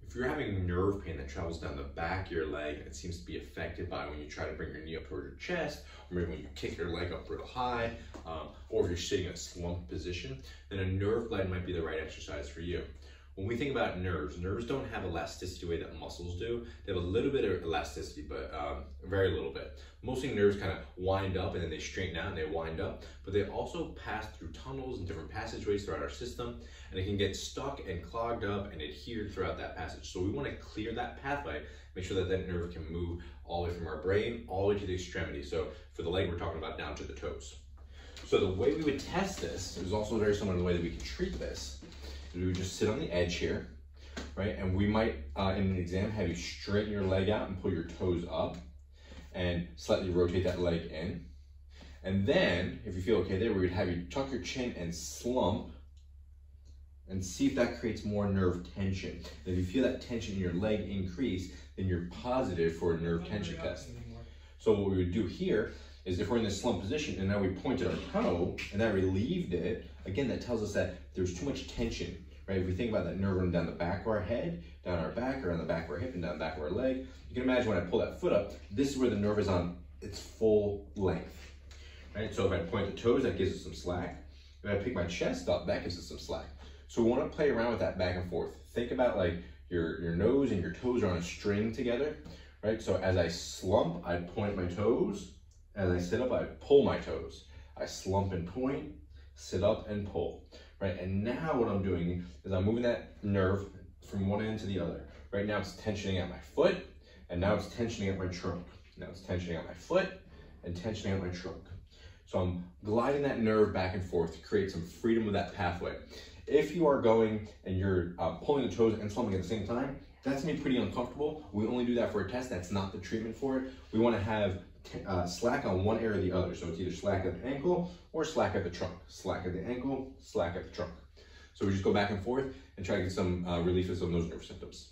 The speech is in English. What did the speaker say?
If you're having nerve pain that travels down the back of your leg and it seems to be affected by when you try to bring your knee up toward your chest, or maybe when you kick your leg up real high, or if you're sitting in a slumped position, then a nerve blend might be the right exercise for you. When we think about nerves don't have elasticity the way that muscles do. They have a little bit of elasticity, but very little bit. Mostly nerves kind of wind up and then they straighten out and they wind up, but they also pass through tunnels and different passageways throughout our system, and it can get stuck and clogged up and adhered throughout that passage. So we want to clear that pathway, make sure that that nerve can move all the way from our brain all the way to the extremity. So for the leg, we're talking about down to the toes. So the way we would test this is also very similar to the way that we can treat this. We would just sit on the edge here, right? And we might, in an exam, have you straighten your leg out and pull your toes up and slightly rotate that leg in. And then, if you feel okay there, we would have you tuck your chin and slump and see if that creates more nerve tension. And if you feel that tension in your leg increase, then you're positive for a nerve tension test. So what we would do here is if we're in this slump position and now we pointed our toe and that relieved it, again, that tells us that there's too much tension, right? If we think about that nerve running down the back of our head, down our back, or on the back of our hip and down the back of our leg, you can imagine when I pull that foot up, this is where the nerve is on its full length, right? So if I point the toes, that gives us some slack. If I pick my chest up, that gives us some slack. So we want to play around with that back and forth. Think about like your nose and your toes are on a string together, right? So as I slump, I point my toes. As I sit up, I pull my toes. I slump and point, sit up and pull, right? And now what I'm doing is I'm moving that nerve from one end to the other. Right now it's tensioning at my foot, and now it's tensioning at my trunk. Now it's tensioning at my foot and tensioning at my trunk. So I'm gliding that nerve back and forth to create some freedom of that pathway. If you are going and you're pulling the toes and slumping at the same time, that's gonna be pretty uncomfortable. We only do that for a test. That's not the treatment for it. We wanna have slack on one area or the other. So it's either slack at the ankle or slack at the trunk. Slack at the ankle, slack at the trunk. So we just go back and forth and try to get some relief of some of those nerve symptoms.